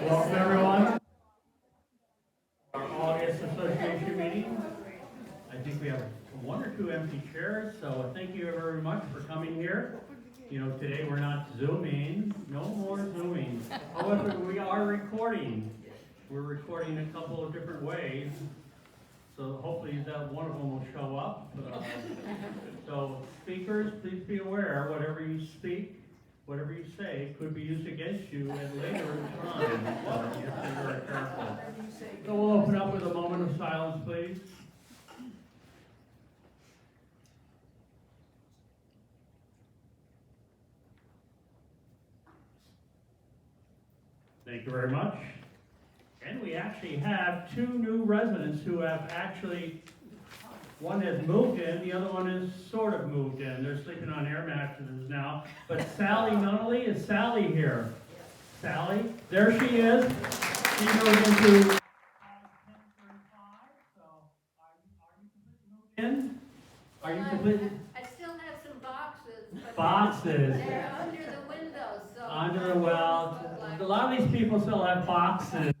Welcome everyone. Our August Association meeting. I think we have one or two empty chairs, so thank you very much for coming here. You know, today we're not Zooming, no more Zooming. However, we are recording. We're recording a couple of different ways, so hopefully that one of them will show up. So speakers, please be aware, whatever you speak, whatever you say could be used against you at later time, so just be very careful. So we'll open up with a moment of silence, please. Thank you very much. And we actually have two new residents who have actually, one has moved in, the other one is sort of moved in. They're sleeping on air mattresses now. But Sally Nunnally, is Sally here? Sally, there she is. She moved into 10:35. So are you completely moved in? Are you completely? I still have some boxes. But Boxes. They're under the windows, so. Under, well, a lot of these people still have boxes.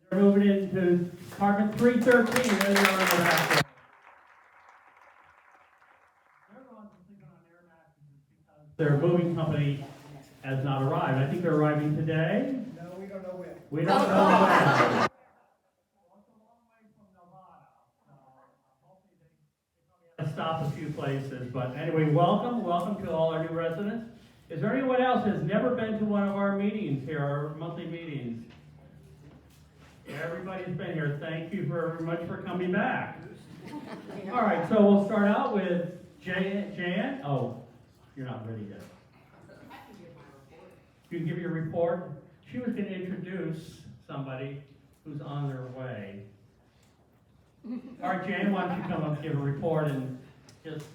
They're moving into apartment 313. There they are in the back there. They're the ones sleeping on air mattresses because their moving company has not arrived. I think they're arriving today. No, we don't know when. We don't know when. Well, it's a long way from Nevada, so hopefully they probably have to stop a few places. But anyway, welcome to all our new residents. Is there anyone else who has never been to one of our meetings here, our monthly meetings? Everybody's been here. Thank you very much for coming back. All right, so we'll start out with Jan. Oh, you're not ready yet. You can give your report. She was going to introduce somebody who's on their way. All right, Jan, why don't you come up and give a report and just...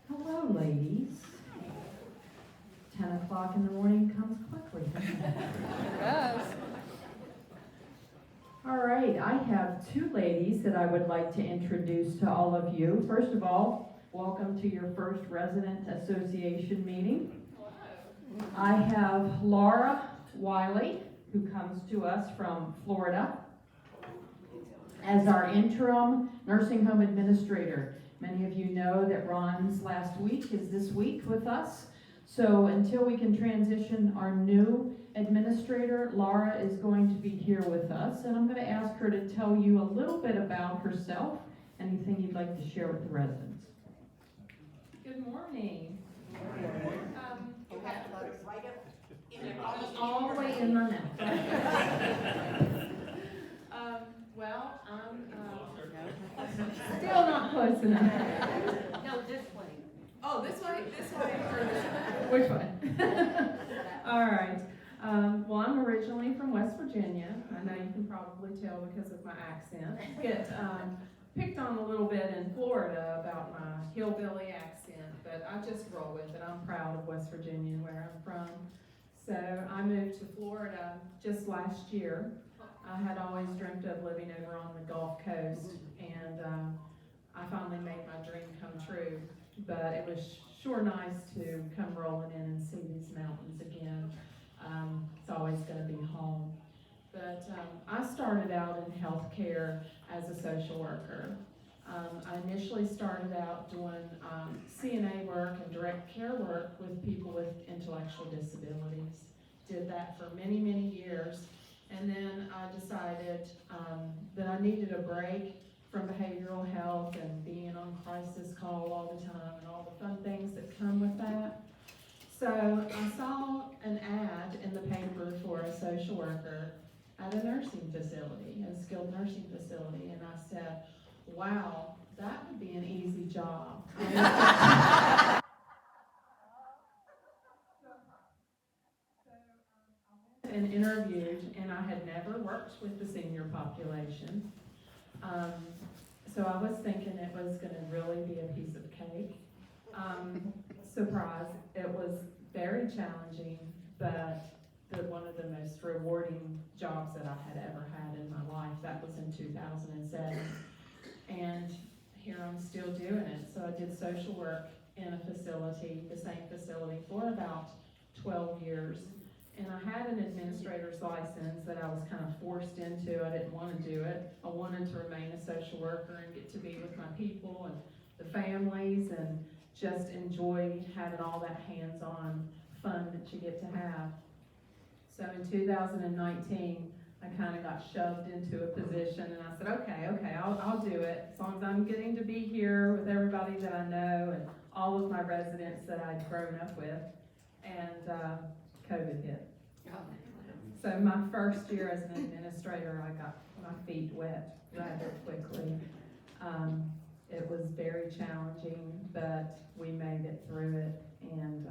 Hello, ladies. 10 o'clock in the morning comes quickly. It does. All right, I have two ladies that I would like to introduce to all of you. First of all, welcome to your first resident association meeting. I have Laura Wiley, who comes to us from Florida, as our interim nursing home administrator. Many of you know that Ron's last week is this week with us. So until we can transition our new administrator, Laura is going to be here with us. And I'm going to ask her to tell you a little bit about herself Anything you'd like to share with the residents? Good morning. You have to put it right up in your mouth. All the way in my mouth. Well, I'm still not close enough. No, this way. Oh, this way, or this way? Which one? All right. Well, I'm originally from West Virginia. I know you can probably tell because of my accent. Get picked on a little bit in Florida about my hillbilly accent, but I just roll with it. I'm proud of West Virginia and where I'm from. So I moved to Florida just last year. I had always dreamt of living over on the Gulf Coast, and I finally made my dream come true. But it was sure nice to come rolling in and see these mountains again. It's always going to be home. But I started out in healthcare as a social worker. I initially started out doing CNA work and direct care work with people with intellectual disabilities. Did that for many, many years. And then I decided that I needed a break from behavioral health and being on crisis call all the time and all the fun things that come with that. So I saw an ad in the paper for a social worker at a nursing facility, a skilled nursing facility, and I said, wow, that would be an easy job. And interviewed, and I had never worked with the senior population. So I was thinking it was going to really be a piece of cake. Surprise, it was very challenging, but one of the most rewarding jobs that I had ever had in my life. That was in 2007, and here I'm still doing it. So I did social work in a facility, the same facility, for about 12 years. And I had an administrator's license that I was kind of forced into. I didn't want to do it. I wanted to remain a social worker and get to be with my people and the families and just enjoy having all that hands-on fun that you get to have. So in 2019, I kind of got shoved into a position, and I said, okay, I'll do it, as long as I'm getting to be here with everybody that I know and all of my residents that I'd grown up with. And COVID hit. So my first year as an administrator, I got my feet wet rather quickly. It was very challenging, but we made it through it, and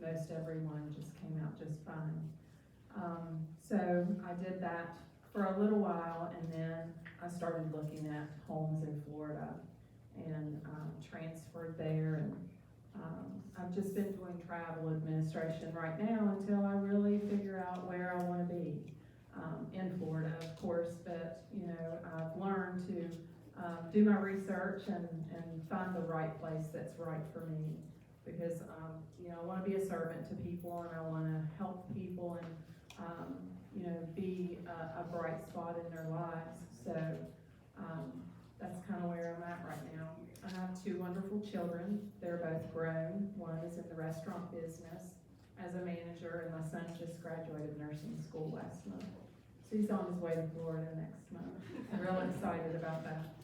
most everyone just came out just fine. So I did that for a little while, and then I started looking at homes in Florida and transferred there, and I've just been doing travel administration right now until I really figure out where I want to be. In Florida, of course, but you know, I've learned to do my research and find the right place that's right for me, because you know, I want to be a servant to people, and I want to help people and you know, be a bright spot in their lives. So that's kind of where I'm at right now. I have two wonderful children. They're both grown. One is in the restaurant business as a manager, and my son just graduated nursing school last month. So he's on his way to Florida next month. I'm real excited about that.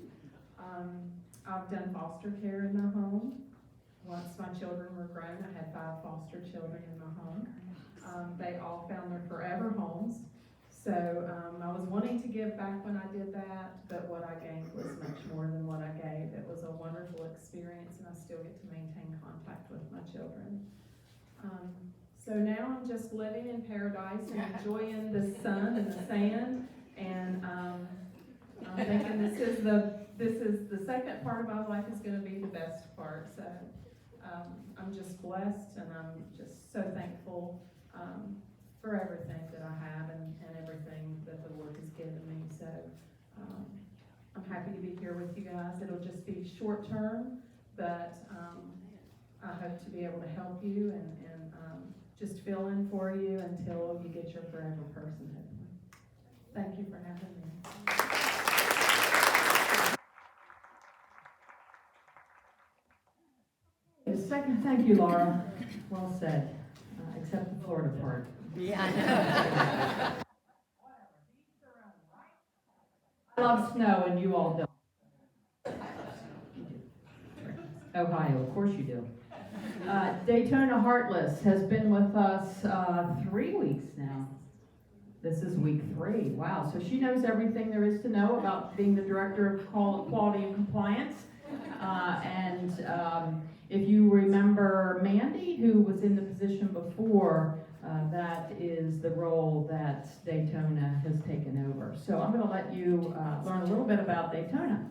I've done foster care in my home. Once my children were grown, I had 5 foster children in my home. They all found their forever homes. So I was wanting to give back when I did that, but what I gained was much more than what I gave. It was a wonderful experience, and I still get to maintain contact with my children. So now I'm just living in paradise and enjoying the sun and the sand, and I'm thinking this is the second part of my life is going to be the best part. So I'm just blessed, and I'm just so thankful for everything that I have and everything that the Lord has given me. So I'm happy to be here with you guys. It'll just be short term, but I hope to be able to help you and just fill in for you until you get your forever personhood. Thank you for having me. The second, thank you, Laura. Well said, except the Florida part. Yeah, I know. I love snow and you all don't. Ohio, of course you do. Daytona Heartless has been with us 3 weeks now. This is week 3. Wow, so she knows everything there is to know about being the Director of Quality and Compliance. If you remember Mandy, who was in the position before, that is the role that Daytona has taken over. So I'm going to let you learn a little bit about Daytona.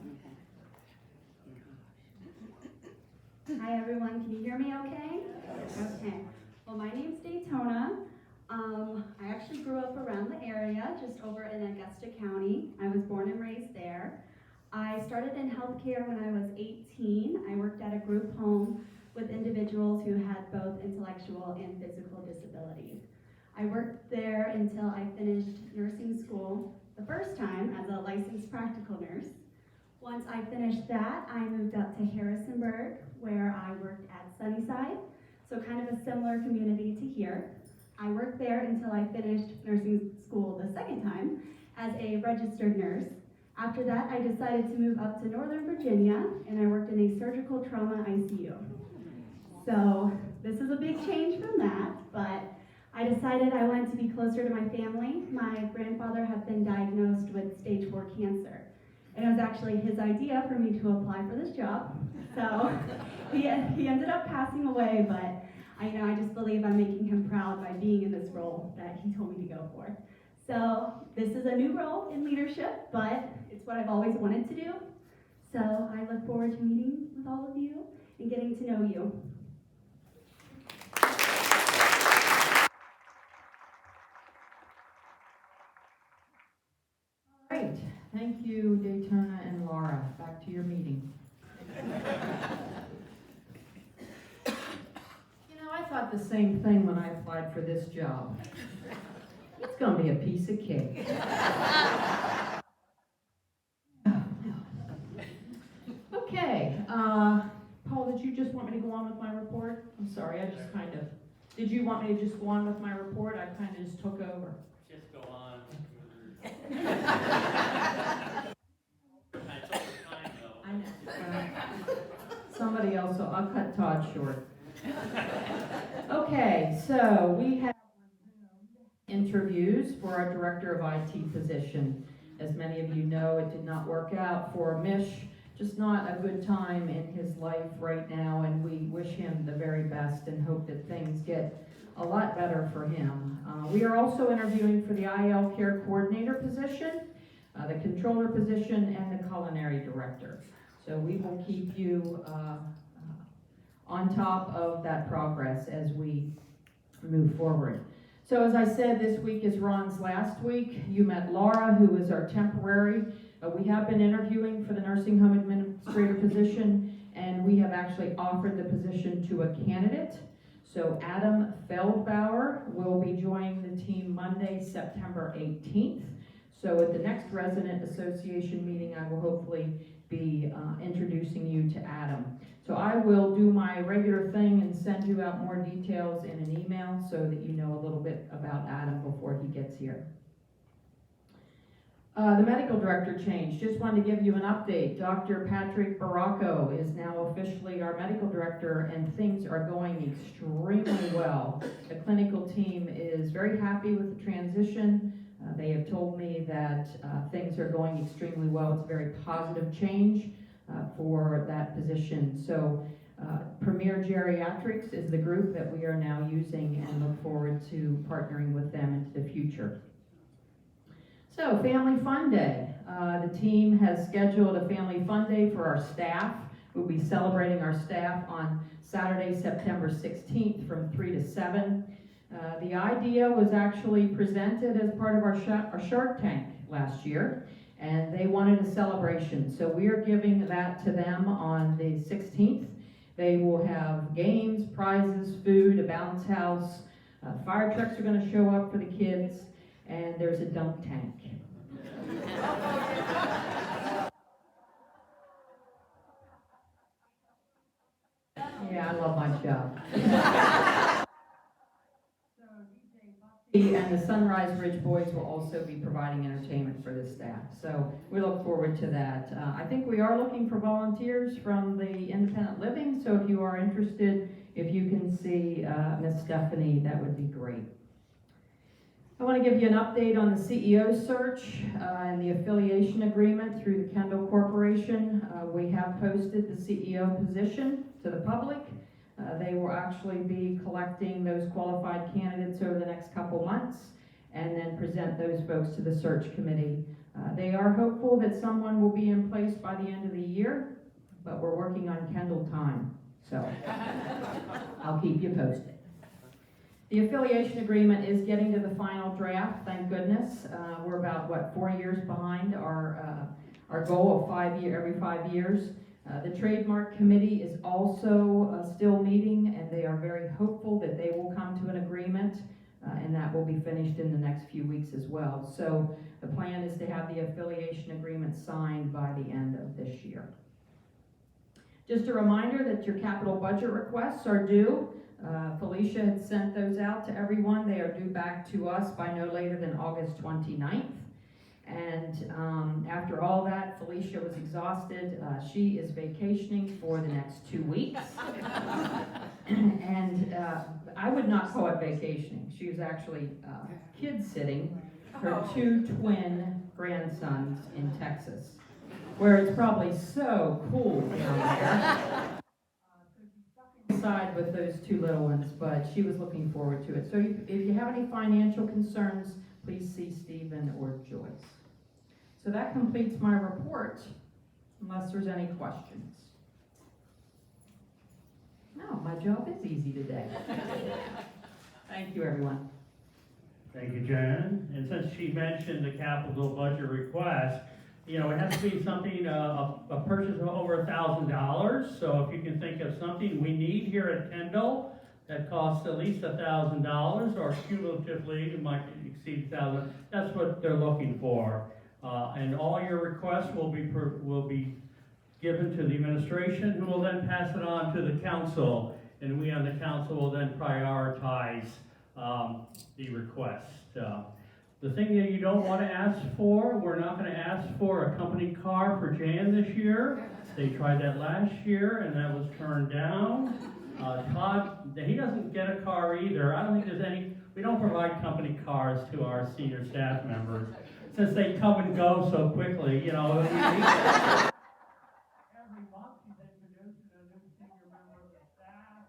Hi everyone, can you hear me okay? Okay. Well, my name's Daytona. I actually grew up around the area, just over in Augusta County. I was born and raised there. I started in healthcare when I was 18. I worked at a group home with individuals who had both intellectual and physical disabilities. I worked there until I finished nursing school the first time as a licensed practical nurse. Once I finished that, I moved up to Harrisonburg, where I worked at Sunnyside, so kind of a similar community to here. I worked there until I finished nursing school the second time as a registered nurse. After that, I decided to move up to Northern Virginia, and I worked in a surgical trauma ICU. So this is a big change from that, but I decided I wanted to be closer to my family. My grandfather had been diagnosed with stage 4 cancer. And it was actually his idea for me to apply for this job. So he ended up passing away, but I just believe I'm making him proud by being in this role that he told me to go for. So this is a new role in leadership, but it's what I've always wanted to do. So I look forward to meeting with all of you and getting to know you. Great. Thank you, Daytona and Laura. Back to your meeting. I thought the same thing when I applied for this job. It's going to be a piece of cake. Okay. Paul, did you just want me to go on with my report? I'm sorry, I just kind of... Did you want me to just go on with my report? I kind of just took over. Just go on. I know. Somebody else, I'll cut Todd short. Okay, so we have interviews for our Director of IT position. As many of you know, it did not work out for Mish, just not a good time in his life right now, and we wish him the very best and hope that things get a lot better for him. We are also interviewing for the IL Care Coordinator position, the Controller position, and the Culinary Director. So we will keep you on top of that progress as we move forward. So as I said, this week is Ron's last week. You met Laura, who is our temporary. We have been interviewing for the nursing home administrator position, and we have actually offered the position to a candidate. So Adam Feldbauer will be joining the team Monday, September 18th. So at the next Resident Association meeting, I will hopefully be introducing you to Adam. So I will do my regular thing and send you out more details in an email so that you know a little bit about Adam before he gets here. The medical director change. Just wanted to give you an update. Dr. Patrick Baracco is now officially our medical director, and things are going extremely well. The clinical team is very happy with the transition. They have told me that things are going extremely well. It's a very positive change for that position. So Premier Geriatrics is the group that we are now using, and look forward to partnering with them into the future. So Family Fun Day. The team has scheduled a Family Fun Day for our staff. We'll be celebrating our staff on Saturday, September 16th from 3 to 7. The idea was actually presented as part of our Shark Tank last year, and they wanted a celebration. So we are giving that to them on the 16th. They will have games, prizes, food, a bounce house. Fire trucks are going to show up for the kids, and there's a dunk tank. Yeah, I love my job. And the Sunrise Ridge Boys will also be providing entertainment for the staff. So we look forward to that. I think we are looking for volunteers from the Independent Living. So if you are interested, if you can see Miss Stephanie, that would be great. I want to give you an update on the CEO search and the affiliation agreement through the Kendall Corporation. We have posted the CEO position to the public. They will actually be collecting those qualified candidates over the next couple months and then present those folks to the search committee. They are hopeful that someone will be in place by the end of the year, but we're working on Kendall time, so I'll keep you posted. The affiliation agreement is getting to the final draft, thank goodness. We're about, 4 years behind our goal of every 5 years. The trademark committee is also still meeting, and they are very hopeful that they will come to an agreement, and that will be finished in the next few weeks as well. So the plan is to have the affiliation agreement signed by the end of this year. Just a reminder that your capital budget requests are due. Felicia had sent those out to everyone. They are due back to us by no later than August 29th. And after all that, Felicia was exhausted. She is vacationing for the next 2 weeks. And I would not call it vacationing. She was actually kid sitting her 2 twin grandsons in Texas, where it's probably so cool down there. Inside with those 2 little ones, but she was looking forward to it. So if you have any financial concerns, please see Stephen or Joyce. So that completes my report, unless there's any questions. No, my job is easy today. Thank you, everyone. Thank you, Jen. And since she mentioned the capital budget request, it has to be something, a purchase of over $1,000. So if you can think of something we need here at Kendall that costs at least $1,000, or cumulatively it might exceed $1,000, that's what they're looking for. And all your requests will be given to the administration, who will then pass it on to the council, and we on the council will then prioritize the request. The thing that you don't want to ask for, we're not going to ask for a company car for Jan this year. They tried that last year, and that was turned down. Todd, he doesn't get a car either. I don't think there's any, we don't provide company cars to our senior staff members, since they come and go so quickly, Every month he's introducing a new senior member of the staff,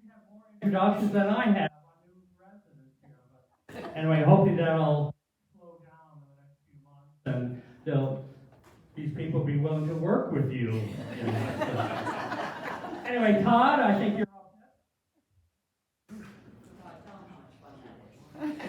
We have more introductions than I have on new residents here. But anyway, hopefully that'll slow down in the next few months, and these people be willing to work with you. Anyway, Todd, I think you're up next.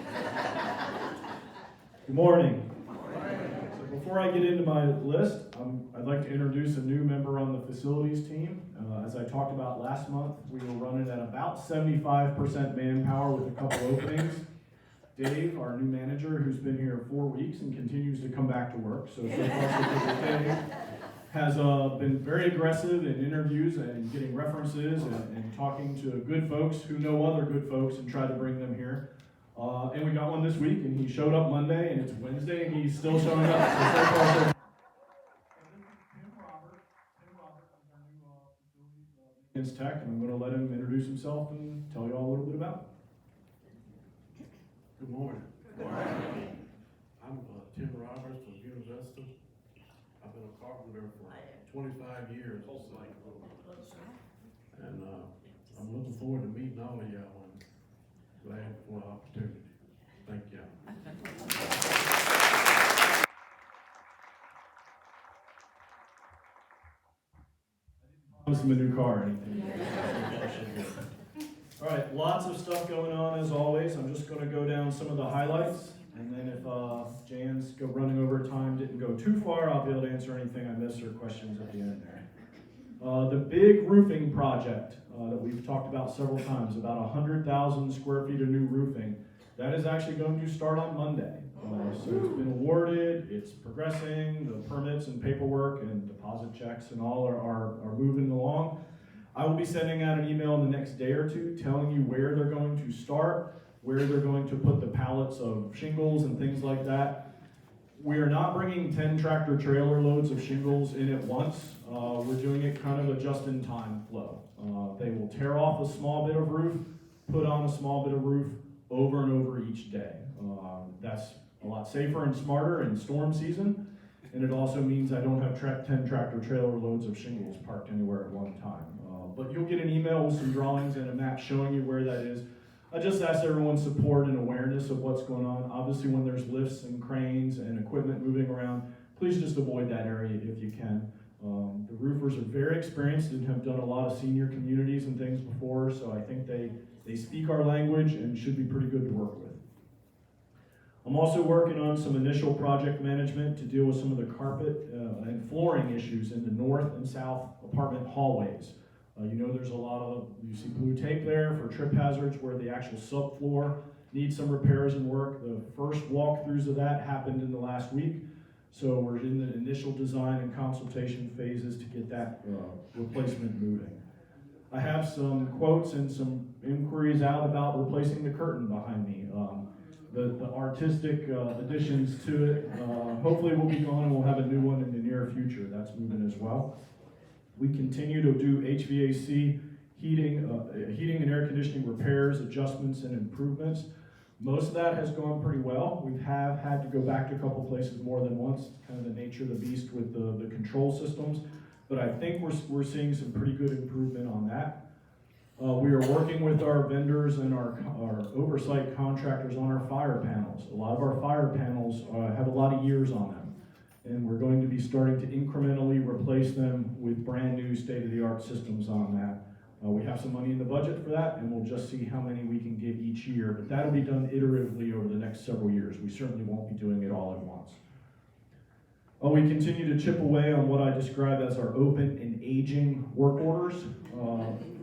Good morning. So before I get into my list, I'd like to introduce a new member on the facilities team. As I talked about last month, we were running at about 75% manpower with a couple openings. Dave, our new manager, who's been here 4 weeks and continues to come back to work, so far so good. Dave has been very aggressive in interviews and getting references and talking to good folks who know other good folks and try to bring them here. And we got one this week, and he showed up Monday, and it's Wednesday, and he's still showing up. So far, so good. Tim Roberts is our new facilities maintenance tech, and I'm going to let him introduce himself and tell you all a little bit about it. Good morning. Good morning. I'm Tim Roberts from University. I've been a carpenter for 25 years. And I'm looking forward to meeting all of y'all and glad for the opportunity. Thank you. Promise him a new car or anything. All right, lots of stuff going on as always. I'm just going to go down some of the highlights, and then if Jan's running over time didn't go too far, I'll be able to answer anything I missed or questions at the end there. The big roofing project that we've talked about several times, about 100,000 square feet of new roofing, that is actually going to start on Monday. So it's been awarded, it's progressing, the permits and paperwork and deposit checks and all are moving along. I will be sending out an email in the next day or two telling you where they're going to start. where they're going to put the pallets of shingles and things like that. We are not bringing 10 tractor trailer loads of shingles in at once. We're doing it kind of a just-in-time flow. They will tear off a small bit of roof, put on a small bit of roof over and over each day. That's a lot safer and smarter in storm season, and it also means I don't have 10 tractor trailer loads of shingles parked anywhere at one time. But you'll get an email with some drawings and a map showing you where that is. I just ask everyone's support and awareness of what's going on. Obviously, when there's lifts and cranes and equipment moving around, please just avoid that area if you can. The roofers are very experienced and have done a lot of senior communities and things before, so I think they speak our language and should be pretty good to work with. I'm also working on some initial project management to deal with some of the carpet and flooring issues in the north and south apartment hallways. You know there's a lot of, you see blue tape there for trip hazards where the actual subfloor needs some repairs and work. The first walkthroughs of that happened in the last week. So we're in the initial design and consultation phases to get that replacement moving. I have some quotes and some inquiries out about replacing the curtain behind me. The artistic additions to it hopefully will be gone and we'll have a new one in the near future. That's moving as well. We continue to do HVAC, heating and air conditioning repairs, adjustments, and improvements. Most of that has gone pretty well. We have had to go back to a couple places more than once, kind of the nature of the beast with the control systems, but I think we're seeing some pretty good improvement on that. We are working with our vendors and our oversight contractors on our fire panels. A lot of our fire panels have a lot of years on them, and we're going to be starting to incrementally replace them with brand new state-of-the-art systems on that. We have some money in the budget for that, and we'll just see how many we can get each year, but that'll be done iteratively over the next several years. We certainly won't be doing it all at once. We continue to chip away on what I describe as our open and aging work orders. A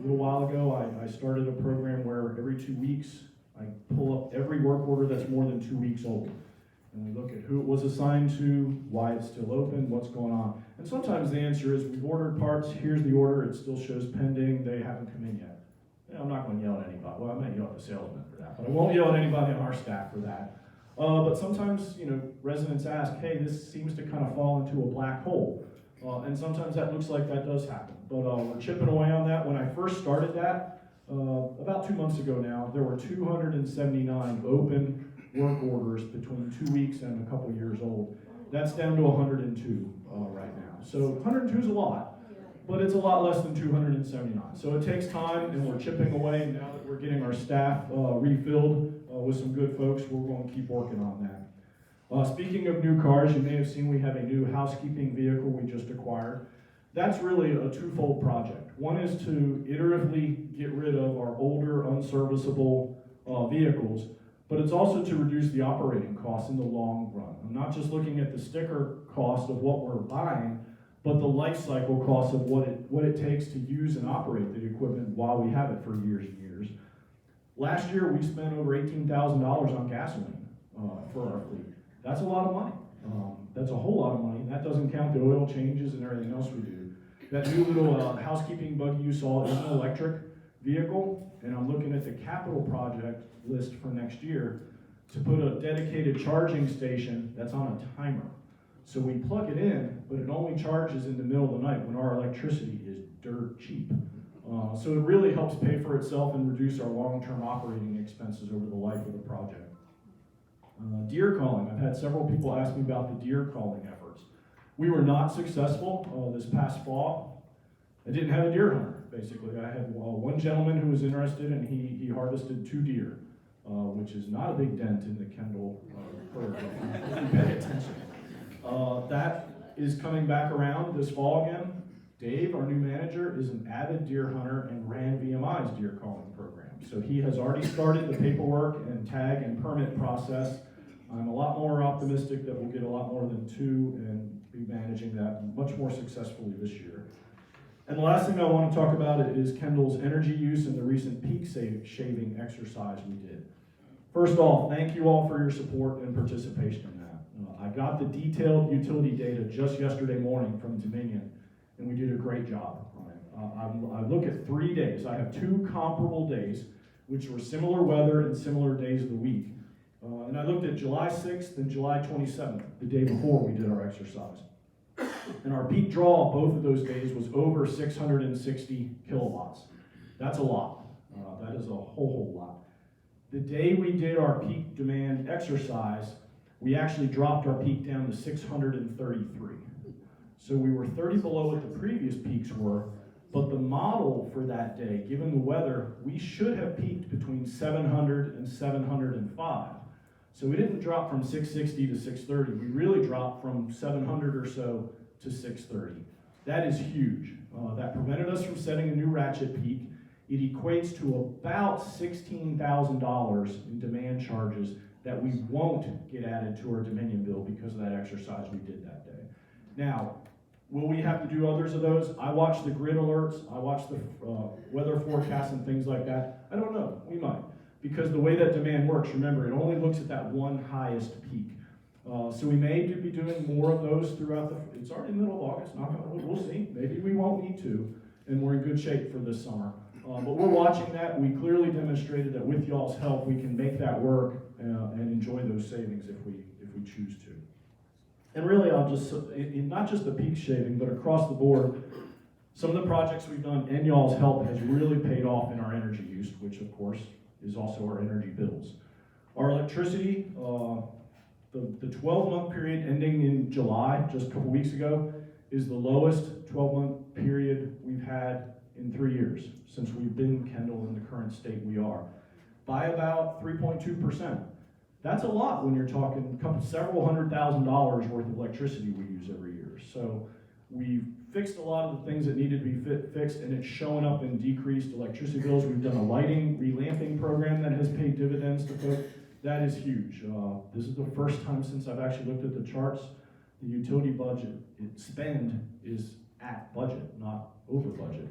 little while ago, I started a program where every 2 weeks, I pull up every work order that's more than 2 weeks old. And we look at who it was assigned to, why it's still open, what's going on. And sometimes the answer is, we've ordered parts, here's the order, it still shows pending, they haven't come in yet. I'm not going to yell at anybody. Well, I might yell at the salesman for that, but I won't yell at anybody on our staff for that. But sometimes, residents ask, hey, this seems to kind of fall into a black hole. And sometimes that looks like that does happen. But we're chipping away on that. When I first started that, about 2 months ago now, there were 279 open work orders between 2 weeks and a couple years old. That's down to 102 right now. So 102 is a lot, but it's a lot less than 279. So it takes time, and we're chipping away. Now that we're getting our staff refilled with some good folks, we're going to keep working on that. Speaking of new cars, you may have seen we have a new housekeeping vehicle we just acquired. That's really a twofold project. One is to iteratively get rid of our older, unserviceable vehicles, but it's also to reduce the operating costs in the long run. I'm not just looking at the sticker cost of what we're buying, but the life cycle cost of what it takes to use and operate the equipment while we have it for years and years. Last year, we spent over $18,000 on gasoline for our fleet. That's a lot of money. That's a whole lot of money. That doesn't count the oil changes and everything else we do. That new little housekeeping buggy you saw is an electric vehicle, and I'm looking at the capital project list for next year to put a dedicated charging station that's on a timer. So we plug it in, but it only charges in the middle of the night when our electricity is dirt cheap. So it really helps pay for itself and reduce our long-term operating expenses over the life of the project. Deer calling. I've had several people ask me about the deer calling efforts. We were not successful this past fall. I didn't have a deer hunter, basically. I had one gentleman who was interested, and he harvested 2 deer, which is not a big dent in the Kendall herd, if you pay attention. That is coming back around this fall again. Dave, our new manager, is an avid deer hunter and ran VMI's deer calling program. So he has already started the paperwork and tag and permit process. I'm a lot more optimistic that we'll get a lot more than 2 and be managing that much more successfully this year. And the last thing I want to talk about is Kendall's energy use and the recent peak shaving exercise we did. First off, thank you all for your support and participation in that. I got the detailed utility data just yesterday morning from Dominion, and we did a great job on it. I look at 3 days. I have 2 comparable days which were similar weather and similar days of the week. And I looked at July 6th and July 27th, the day before we did our exercise. And our peak draw both of those days was over 660 kilowatts. That's a lot. That is a whole lot. The day we did our peak demand exercise, we actually dropped our peak down to 633. So we were 30 below what the previous peaks were, but the model for that day, given the weather, we should have peaked between 700 and 705. So we didn't drop from 660 to 630. We really dropped from 700 or so to 630. That is huge. That prevented us from setting a new ratchet peak. It equates to about $16,000 in demand charges that we won't get added to our Dominion bill because of that exercise we did that day. Now, will we have to do others of those? I watch the grid alerts, I watch the weather forecasts and things like that. I don't know, we might. Because the way that demand works, remember, it only looks at that one highest peak. So we may be doing more of those throughout it's already the middle of August, knock on wood, we'll see. Maybe we won't need to, and we're in good shape for this summer. But we're watching that. We clearly demonstrated that with y'all's help, we can make that work and enjoy those savings if we choose to. And really, I'll just, not just the peak shaving, but across the board, some of the projects we've done and y'all's help has really paid off in our energy use, which of course is also our energy bills. Our electricity, the 12-month period ending in July, just a couple weeks ago, is the lowest 12-month period we've had in 3 years since we've been Kendall in the current state we are, by about 3.2%. That's a lot when you're talking several $100,000 worth of electricity we use every year. So we've fixed a lot of the things that needed to be fixed, and it's showing up in decreased electricity bills. We've done a lighting, relamping program that has paid dividends to folks. That is huge. This is the first time since I've actually looked at the charts. The utility budget, spend is at budget, not over budget.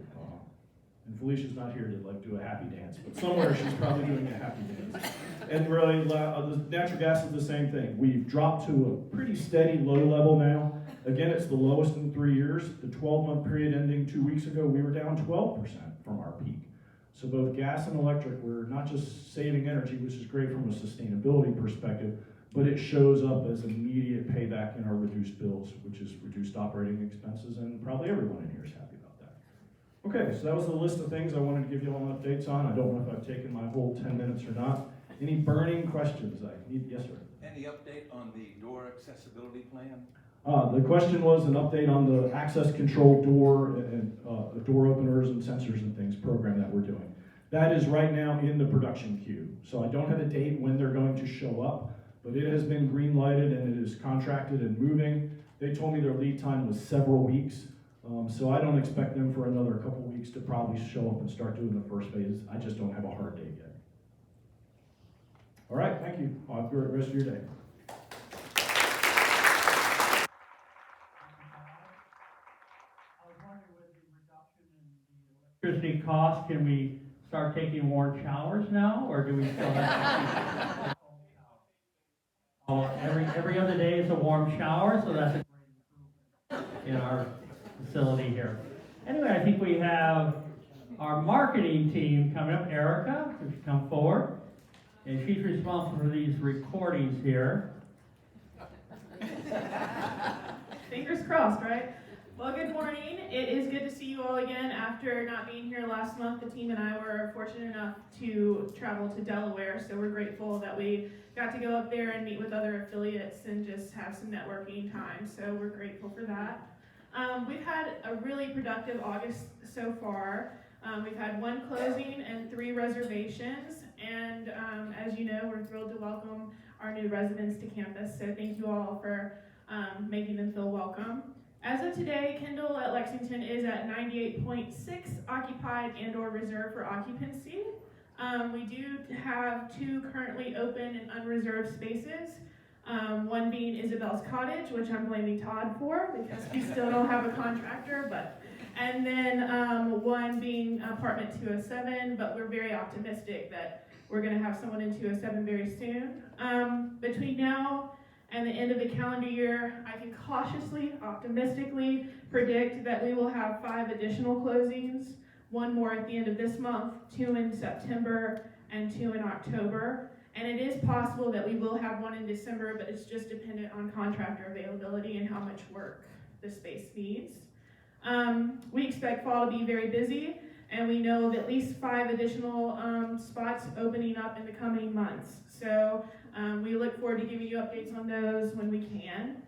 And Felicia's not here to do a happy dance, but somewhere she's probably doing a happy dance. And really, the natural gas is the same thing. We've dropped to a pretty steady low level now. Again, it's the lowest in 3 years. The 12-month period ending 2 weeks ago, we were down 12% from our peak. So both gas and electric, we're not just saving energy, which is great from a sustainability perspective, but it shows up as immediate payback in our reduced bills, which is reduced operating expenses, and probably everyone in here is happy about that. Okay, so that was the list of things I wanted to give you all updates on. I don't know if I've taken my whole 10 minutes or not. Any burning questions? Yes, sir. Any update on the door accessibility plan? The question was an update on the access control door and door openers and sensors and things program that we're doing. That is right now in the production queue. So I don't have a date when they're going to show up, but it has been green lighted and it is contracted and moving. They told me their lead time was several weeks. So I don't expect them for another couple weeks to probably show up and start doing the first phase. I just don't have a hard date yet. All right, thank you. I'll have a great rest of your day. Electricity cost, can we start taking warm showers now, or do we still have to every other day is a warm shower, so that's a great improvement in our facility here. Anyway, I think we have our marketing team coming up. Erica, if you come forward, and she's responsible for these recordings here. Fingers crossed, right? Well, good morning. It is good to see you all again after not being here last month. The team and I were fortunate enough to travel to Delaware, so we're grateful that we got to go up there and meet with other affiliates and just have some networking time, so we're grateful for that. We've had a really productive August so far. We've had 1 closing and 3 reservations, and as you know, we're thrilled to welcome our new residents to campus, so thank you all for making them feel welcome. As of today, Kendall at Lexington is at 98.6 occupied and or reserved for occupancy. We do have 2 currently open and unreserved spaces. One being Isabel's Cottage, which I'm blaming Todd for because we still don't have a contractor, and then one being apartment 207, but we're very optimistic that we're gonna have someone in 207 very soon. Between now and the end of the calendar year, I can cautiously, optimistically predict that we will have 5 additional closings, 1 more at the end of this month, 2 in September, and 2 in October. And it is possible that we will have one in December, but it's just dependent on contractor availability and how much work the space needs. We expect fall to be very busy, and we know of at least 5 additional spots opening up in the coming months. So we look forward to giving you updates on those when we can.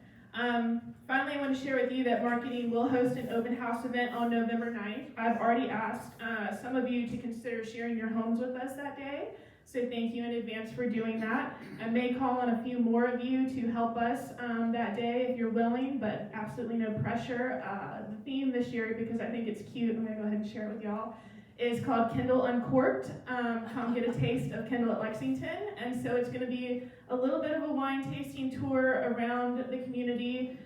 Finally, I want to share with you that marketing will host an open house event on November 9th. I've already asked some of you to consider sharing your homes with us that day. So thank you in advance for doing that. I may call on a few more of you to help us that day if you're willing, but absolutely no pressure. The theme this year, because I think it's cute, I'm gonna go ahead and share it with y'all, is called Kendall Uncorked. Come get a taste of Kendall at Lexington. And so it's gonna be a little bit of a wine tasting tour around the community.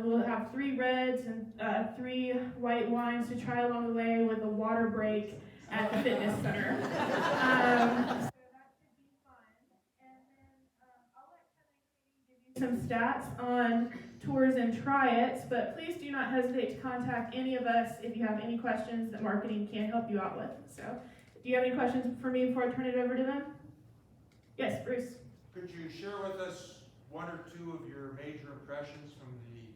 We'll have 3 reds and 3 white wines to try along the way with a water break at the fitness center. Some stats on tours and try-its, but please do not hesitate to contact any of us if you have any questions that marketing can help you out with. So, do you have any questions for me before I turn it over to them? Yes, Bruce. Could you share with us 1 or 2 of your major impressions from the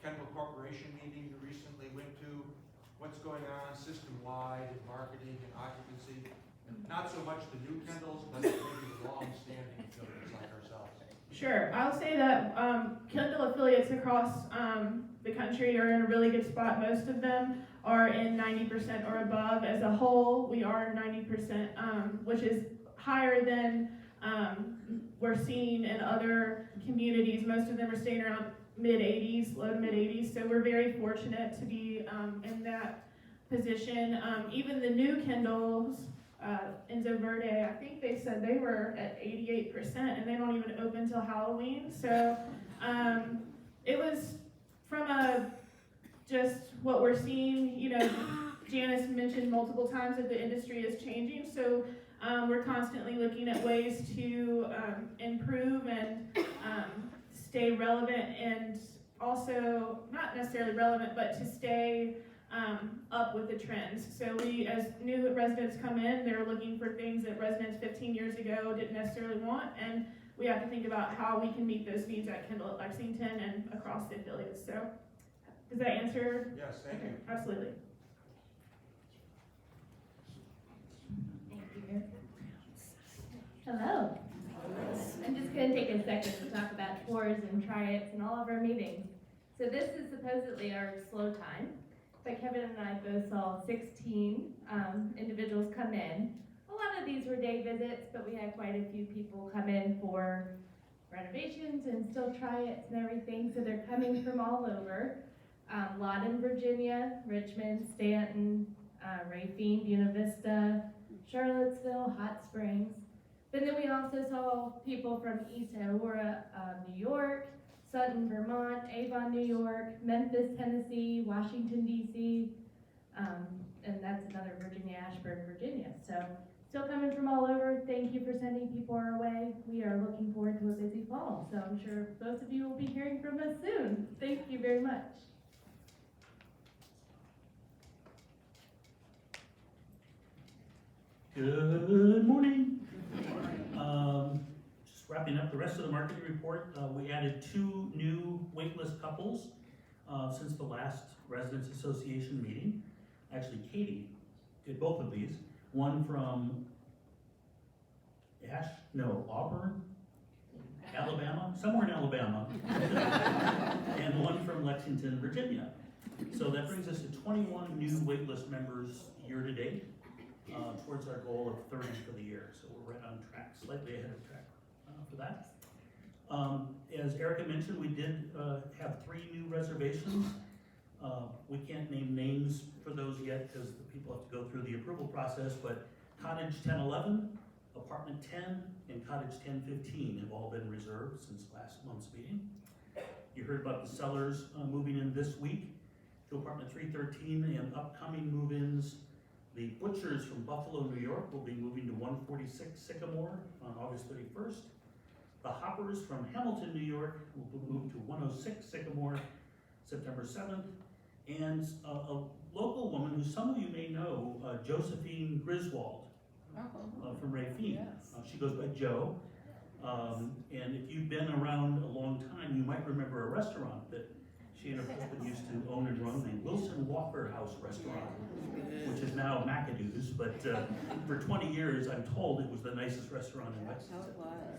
Kendall Corporation meeting you recently went to? What's going on system-wide in marketing and occupancy? Not so much the new Kendalls, but maybe the long-standing affiliates like ourselves. Sure. I'll say that Kendall affiliates across the country are in a really good spot. Most of them are in 90% or above. As a whole, we are 90%, which is higher than we're seeing in other communities. Most of them are staying around mid-80s, low to mid-80s. So we're very fortunate to be in that position. Even the new Kendalls, Enzo Verde, I think they said they were at 88%, and they don't even open till Halloween. So it was from just what we're seeing. You know, Janice mentioned multiple times that the industry is changing. So we're constantly looking at ways to improve and stay relevant, and also not necessarily relevant, but to stay up with the trends. So we, as new residents come in, they're looking for things that residents 15 years ago didn't necessarily want, and we have to think about how we can meet those needs at Kendall at Lexington and across the affiliates. So does that answer? Yes, thank you. Absolutely. Thank you. Hello. I'm just going to take a second to talk about tours and try-its and all of our meetings. So this is supposedly our slow time, but Kevin and I both saw 16 individuals come in. A lot of these were day visits, but we had quite a few people come in for renovations and still try-its and everything. So they're coming from all over. A lot in Virginia, Richmond, Stanton, Rafine, Buena Vista, Charlottesville, Hot Springs. But then we also saw people from East Aurora, New York, Sutton, Vermont, Avon, New York, Memphis, Tennessee, Washington, D.C., and that's another Virginia, Ashburn, Virginia. So still coming from all over. Thank you for sending people our way. We are looking forward to a busy fall. So I'm sure both of you will be hearing from us soon. Thank you very much. Good morning. Just wrapping up the rest of the marketing report. We added 2 new waitlist couples since the last Residents Association meeting. Actually, Katie did both of these. One from Auburn, Alabama, somewhere in Alabama, and one from Lexington, Virginia. So that brings us to 21 new waitlist members year to date. Towards our goal of 30 for the year. So we're right on track, slightly ahead of track for that. As Erica mentioned, we did have 3 new reservations. We can't name names for those yet because the people have to go through the approval process, but Cottage 1011, Apartment 10, and Cottage 1015 have all been reserved since last month's meeting. You heard about the sellers moving in this week to Apartment 313 and upcoming move-ins. The Butchers from Buffalo, New York will be moving to 146 Sycamore on August 31st. The Hoppers from Hamilton, New York will move to 106 Sycamore September 7th. And a local woman who some of you may know, Josephine Griswold, from Rafine. She goes by Jo. And if you've been around a long time, you might remember a restaurant that she and her husband used to own and run, named Wilson Walker House Restaurant, which is now McAdoo's, but for 20 years, I'm told it was the nicest restaurant in Lexington.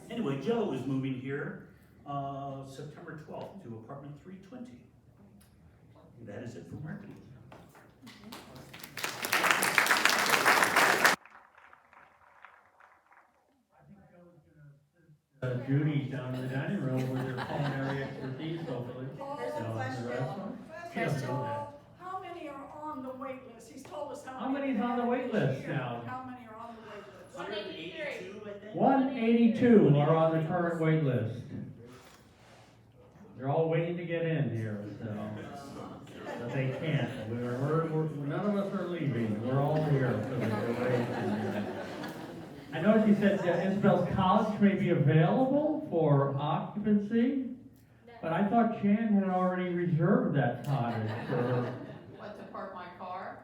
Anyway, Jo is moving here September 12th to apartment 320. And that is it for marketing. Judy down in the dining room with her culinary expertise, hopefully. She doesn't know that. How many are on the wait list? He's told us How many's on the wait list now? How many are on the wait list? 182, I think. 182 are on the current wait list. They're all waiting to get in here, so. But they can't. None of us are leaving. We're all here. So we're waiting. I know she said Isabel's College may be available for occupancy, but I thought Jan had already reserved that cottage for her. What, to park my car?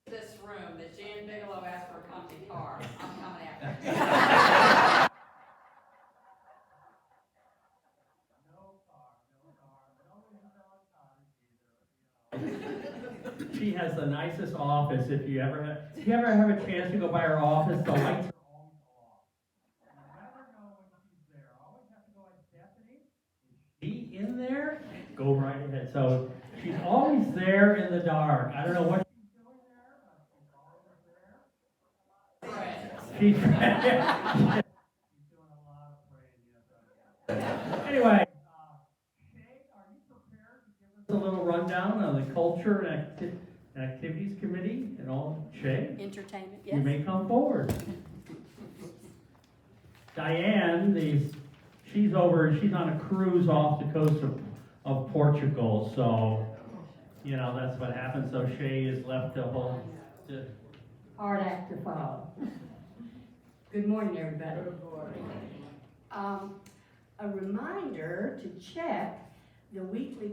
This room that Jan Bigelow asked for a company car. I'm coming after you. She has the nicest office. If you ever have a chance to go by her office, the lights are always off. You never know when she's there. Always have to go like, Stephanie, is she in there? Go right ahead. So she's always there in the dark. I don't know what she's doing there, but she's always there. She's doing a lot of praying. Yes. Anyway. A little rundown on the culture and activities committee and all. Shay? Entertainment, yes. You may come forward. Diane, she's on a cruise off the coast of Portugal, so, you know, that's what happens. So Shay is left to hold. Hard act to follow. Good morning, everybody. Good morning. A reminder to check the weekly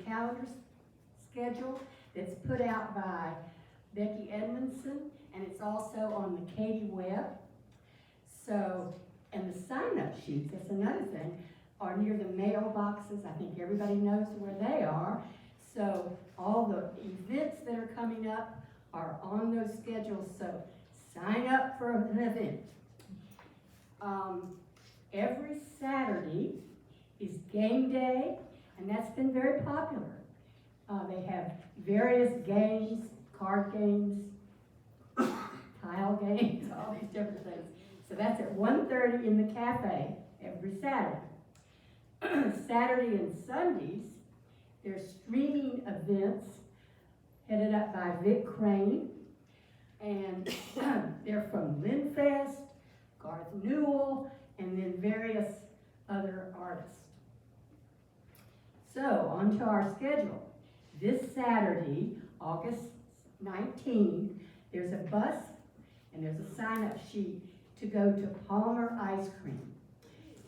calendar schedule that's put out by Becky Edmondson, and it's also on the Katie Web. So, and the sign-up sheets, that's another thing, are near the mailboxes. I think everybody knows where they are. So all the events that are coming up are on those schedules, so sign up for an event. Every Saturday is game day, and that's been very popular. They have various games, card games, tile games, all these different things. So that's at 1:30 in the cafe every Saturday. Saturday and Sundays, there's streaming events headed up by Vic Crane, and they're from Linfest, Garth Newell, and then various other artists. So, on to our schedule. This Saturday, August 19th, there's a bus and there's a sign-up sheet to go to Palmer Ice Cream.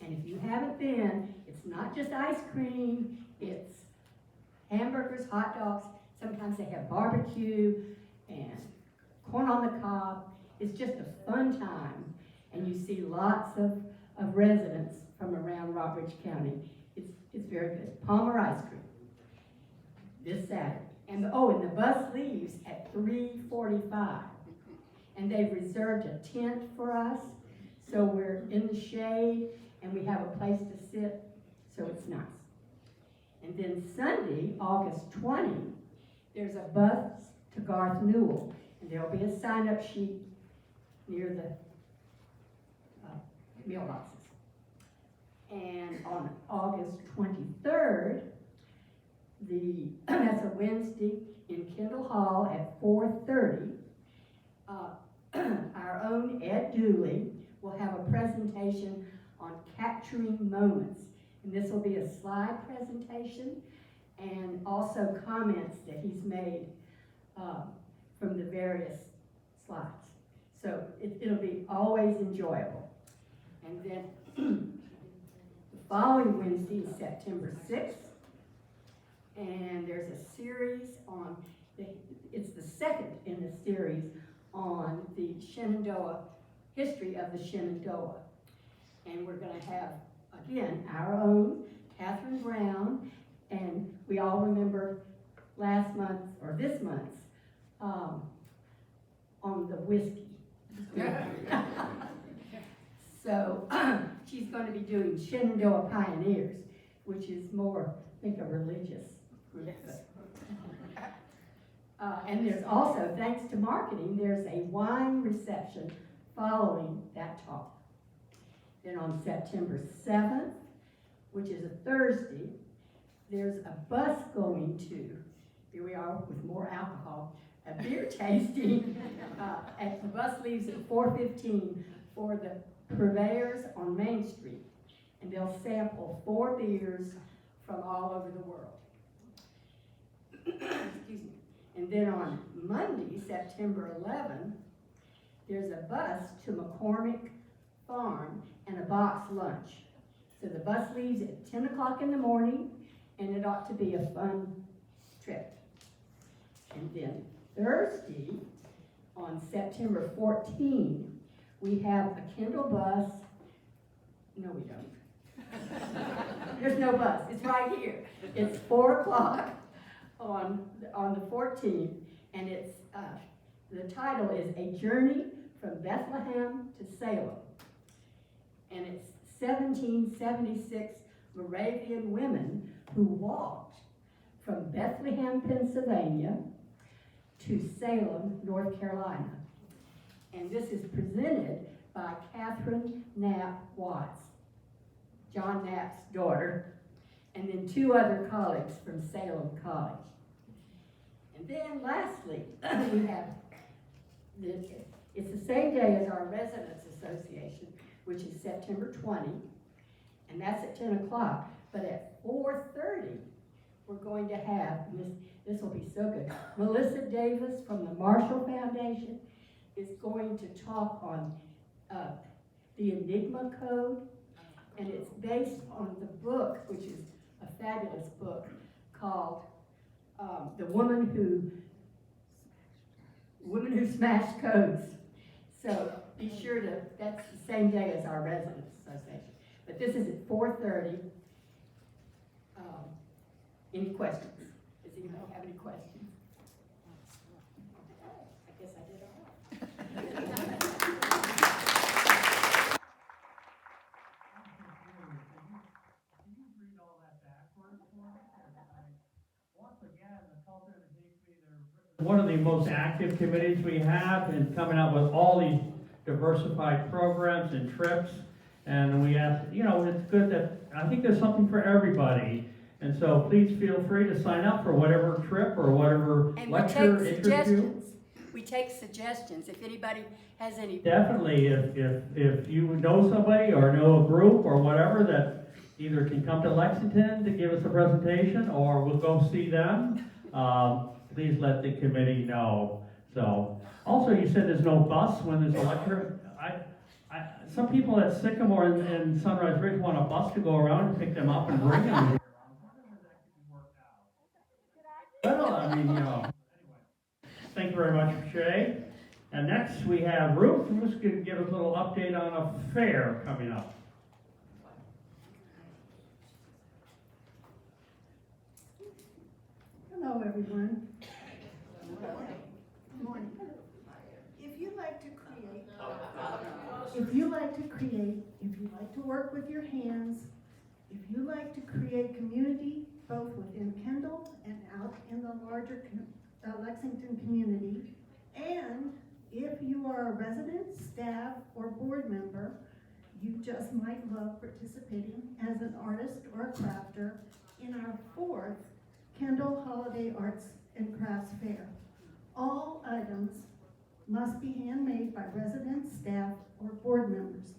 And if you haven't been, it's not just ice cream, it's hamburgers, hot dogs, sometimes they have barbecue and corn on the cob. It's just a fun time, and you see lots of residents from around Rockbridge County. It's very good. Palmer Ice Cream this Saturday. And the bus leaves at 3:45. And they've reserved a tent for us, so we're in the shade and we have a place to sit, so it's nice. And then Sunday, August 20, there's a bus to Garth Newell, and there'll be a sign-up sheet near the mailboxes. And on August 23rd, that's a Wednesday, in Kendall Hall at 4:30, our own Ed Dooley will have a presentation on capturing moments. And this will be a slide presentation and also comments that he's made from the various slides. So it'll be always enjoyable. And then the following Wednesday is September 6th, and there's a series on it's the second in the series on the Shenandoah, history of the Shenandoah. And we're gonna have, again, our own Catherine Brown, and we all remember last month, or this month's, on the whiskey. So, she's gonna be doing Shenandoah Pioneers, which is more, I think, a religious group. And there's also, thanks to marketing, there's a wine reception following that talk. Then on September 7th, which is a Thursday, there's a bus going to, here we are with more alcohol, a beer tasting. And the bus leaves at 4:15 for the purveyors on Main Street. And they'll sample 4 beers from all over the world. Excuse me. And then on Monday, September 11th, there's a bus to McCormick Farm and a box lunch. So the bus leaves at 10 o'clock in the morning, and it ought to be a fun trip. And then Thursday, on September 14th, we have a Kendall bus. No, we don't. There's no bus. It's right here. It's 4 o'clock on the 14th, and it's the title is A Journey from Bethlehem to Salem. And it's 1776 Moravian women who walked from Bethlehem, Pennsylvania to Salem, North Carolina. And this is presented by Catherine Knapp Watts, John Knapp's daughter, and then 2 other colleagues from Salem College. And then lastly, we have, it's the same day as our Residents Association, which is September 20, and that's at 10 o'clock. But at 4:30, we're going to have, this will be so good, Melissa Davis from the Marshall Foundation is going to talk on the Enigma Code, and it's based on the book, which is a fabulous book, called The Woman Who Smashed Codes. So be sure to, that's the same day as our Residents Association. But this is at 4:30. Any questions? Does anybody have any questions? I guess I did all right. One of the most active committees we have in coming up with all these diversified programs and trips. And we ask, it's good that, I think there's something for everybody. And so please feel free to sign up for whatever trip or whatever lecture interests you. We take suggestions. If anybody has any. Definitely, if you know somebody or know a group or whatever that either can come to Lexington to give us a presentation or we'll go see them, please let the committee know. So, also you said there's no bus when there's a lecture. Some people at Sycamore and Sunrise Ridge want a bus to go around and pick them up and bring them here. Well, anyway. Thank you very much, Shay. And next we have Ruth, who's going to give us a little update on a fair coming up. Hello, everyone. Good morning. If you like to create, if you like to work with your hands, if you like to create community, both within Kendall and out in the larger Lexington community, and if you are a resident, staff, or board member, you just might love participating as an artist or a crafter in our 4th Kendall Holiday Arts and Crafts Fair. All items must be handmade by residents, staff, or board members.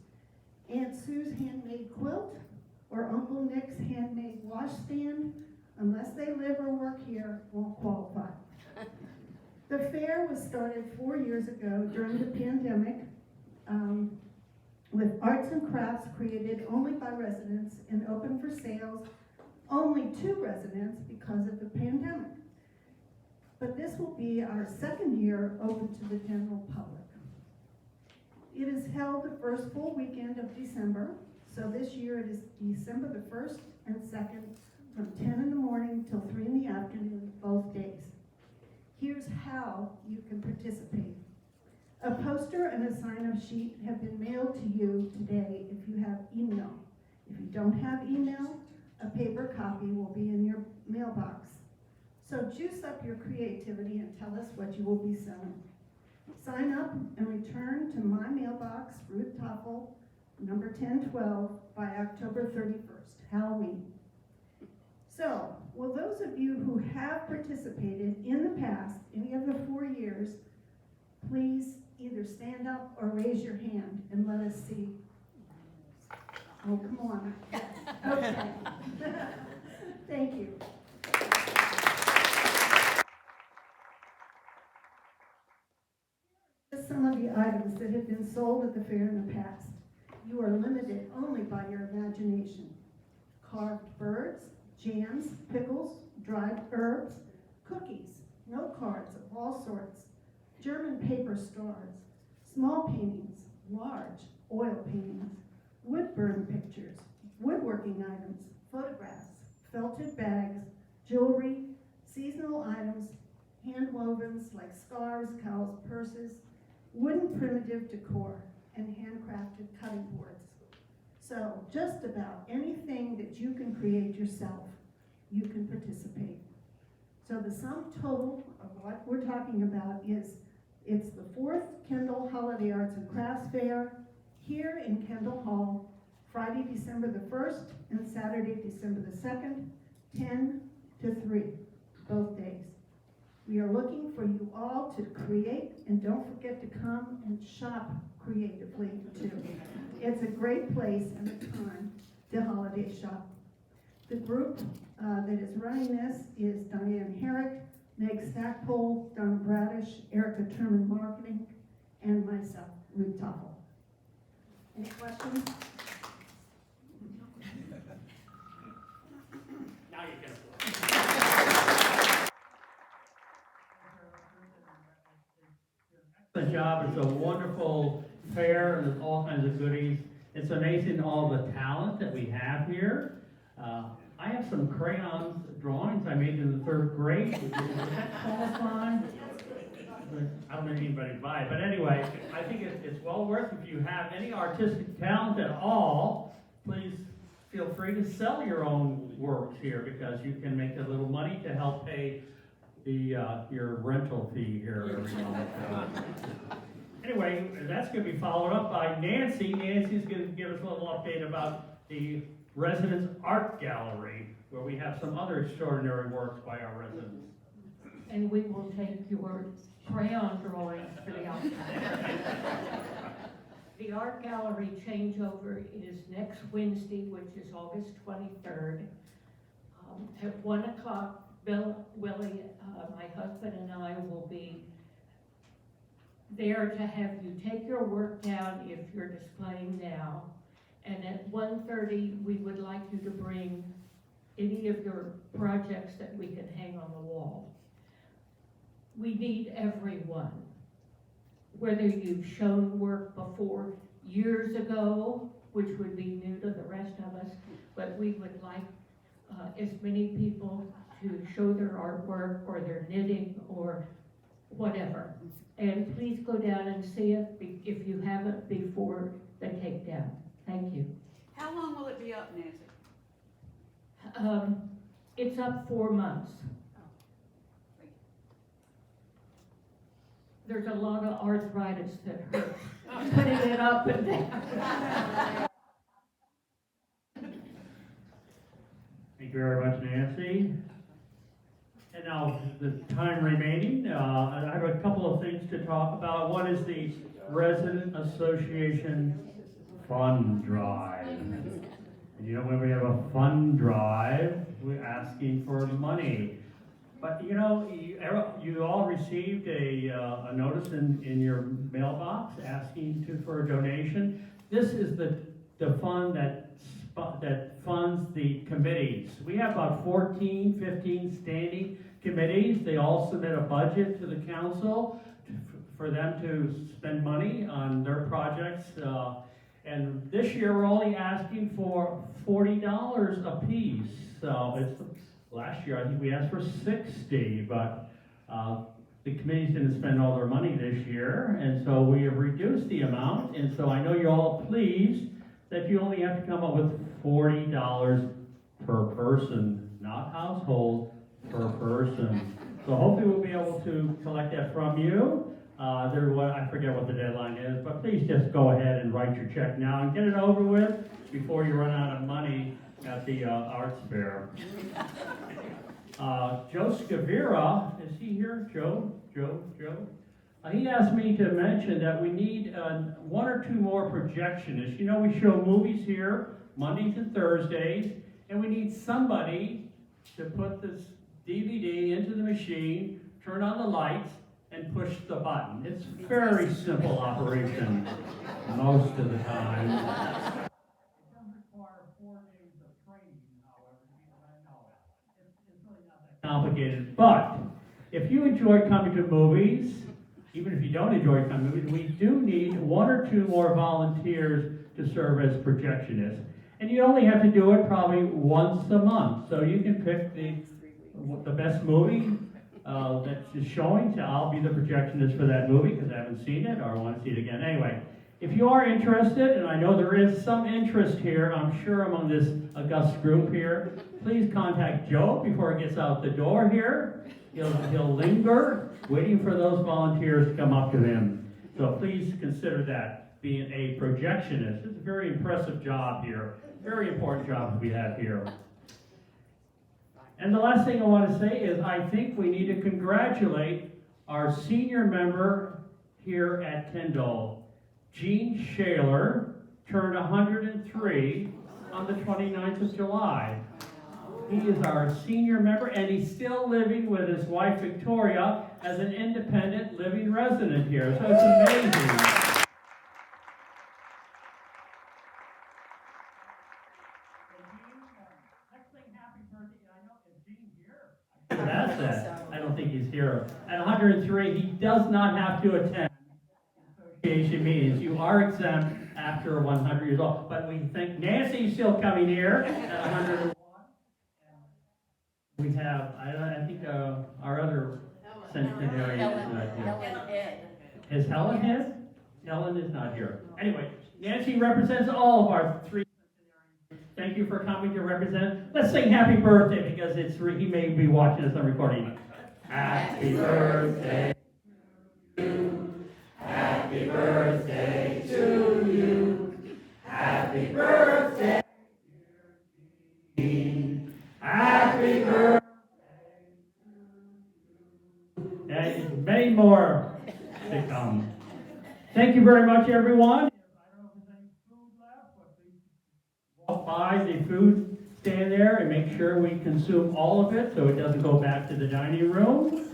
Aunt Sue's handmade quilt or Uncle Nick's handmade washstand, unless they live or work here, won't qualify. The fair was started 4 years ago during the pandemic with arts and crafts created only by residents and open for sales only to residents because of the pandemic. but this will be our second year open to the general public. It is held the first full weekend of December, so this year it is December the 1st and 2nd from 10 in the morning till 3 in the afternoon, both days. Here's how you can participate. A poster and a sign-up sheet have been mailed to you today if you have email. If you don't have email, a paper copy will be in your mailbox. So juice up your creativity and tell us what you will be selling. Sign up and return to my mailbox, Ruth Toffel, number 1012, by October 31st, Halloween. So, will those of you who have participated in the past, any of the 4 years, please either stand up or raise your hand and let us see. Oh, come on. Okay. Thank you. Just some of the items that have been sold at the fair in the past. You are limited only by your imagination. Carved birds, jams, pickles, dried herbs, cookies, note cards of all sorts, German paper stars, small paintings, large oil paintings, wood burn pictures, woodworking items, photographs, felted bags, jewelry, seasonal items, hand wovens like scarves, cowls, purses, wooden primitive decor, and handcrafted cutting boards. So just about anything that you can create yourself, you can participate. So the sum total of what we're talking about is, it's the 4th Kendall Holiday Arts and Crafts Fair here in Kendall Hall, Friday, December the 1st and Saturday, December the 2nd, 10 to 3, both days. We are looking for you all to create, and don't forget to come and shop creatively too. It's a great place and a time to holiday shop. The group that is running this is Diane Herrick, Meg Stackpole, Donna Bradish, Erica Terman Marketing, and myself, Ruth Toffel. Any questions? Now you can. The job. It's a wonderful fair, and there's all kinds of goodies. It's amazing all the talent that we have here. I have some crayons drawings I made in the 3rd grade. Does that qualify? I don't know if anybody buy it, but anyway, I think it's well worth. If you have any artistic talent at all, please feel free to sell your own works here, because you can make a little money to help pay your rental fee here every month. Anyway, that's going to be followed up by Nancy. Nancy's going to give us a little update about the Residence Art Gallery, where we have some other extraordinary works by our residents. And we will take your crayon drawings for the outside. The art gallery changeover is next Wednesday, which is August 23rd. At 1 o'clock, Willie, my husband, and I will be there to have you take your work down if you're displaying now. And at 1:30, we would like you to bring any of your projects that we can hang on the wall. We need everyone. Whether you've shown work before years ago, which would be new to the rest of us, but we would like as many people to show their artwork or their knitting or whatever. And please go down and see it if you haven't before the takedown. Thank you. How long will it be up, Nancy? It's up 4 months. There's a lot of arthritis that hurts putting it up and down. Thank you very much, Nancy. And now, the time remaining, I have a couple of things to talk about. One is the Resident Association Fund Drive. And you know, when we have a fund drive, we're asking for money. But you know, you all received a notice in your mailbox asking for a donation. This is the fund that funds the committees. We have about 14, 15 standing committees, they all submit a budget to the council for them to spend money on their projects. And this year, we're only asking for $40 a piece. So last year, I think we asked for 60, but the committees didn't spend all their money this year, and so we have reduced the amount. And so I know you're all pleased that you only have to come up with $40 per person, not household, per person. So hopefully we'll be able to collect that from you. I forget what the deadline is, but please just go ahead and write your check now and get it over with before you run out of money at the arts fair. Joe Scavira, is he here? Joe? He asked me to mention that we need 1 or 2 more projectionists. You know, we show movies here Mondays and Thursdays, and we need somebody to put this DVD into the machine, turn on the lights, and push the button. It's a very simple operation most of the time. It does require 4 days of training, however, because I know it's really not that complicated. But if you enjoy coming to movies, even if you don't enjoy coming to movies, we do need 1 or 2 more volunteers to serve as projectionists. And you only have to do it probably once a month. So you can pick the best movie that's showing. So I'll be the projectionist for that movie because I haven't seen it or I want to see it again. Anyway, if you are interested, and I know there is some interest here, I'm sure among this august group here, please contact Joe before he gets out the door here. He'll linger, waiting for those volunteers to come up to him. So please consider that, being a projectionist. It's a very impressive job here. Very important job we have here. And the last thing I want to say is I think we need to congratulate our senior member here at Kendall. Gene Shaler turned 103 on the 29th of July. He is our senior member, and he's still living with his wife Victoria as an independent living resident here. So it's amazing. That's it. I don't think he's here. At 103, he does not have to attend association meetings. You are exempt after 100 years old. But we think Nancy's still coming here at 101. We have, I think our other centenarian is not here. Is Helen here? Helen is not here. Anyway, Nancy represents all of our 3 centenarians. Thank you for coming to represent. Let's sing happy birthday because he may be watching us on recording. Happy birthday to you. Happy birthday to you. Happy birthday. Happy birthday. And many more to come. Thank you very much, everyone. I don't know if there's any food left, but please walk by the food stand there and make sure we consume all of it so it doesn't go back to the dining room.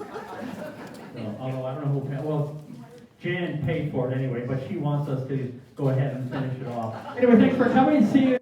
So, although I don't know who paid. Well, Jan paid for it anyway, but she wants us to go ahead and finish it off. Anyway, thanks for coming. See you.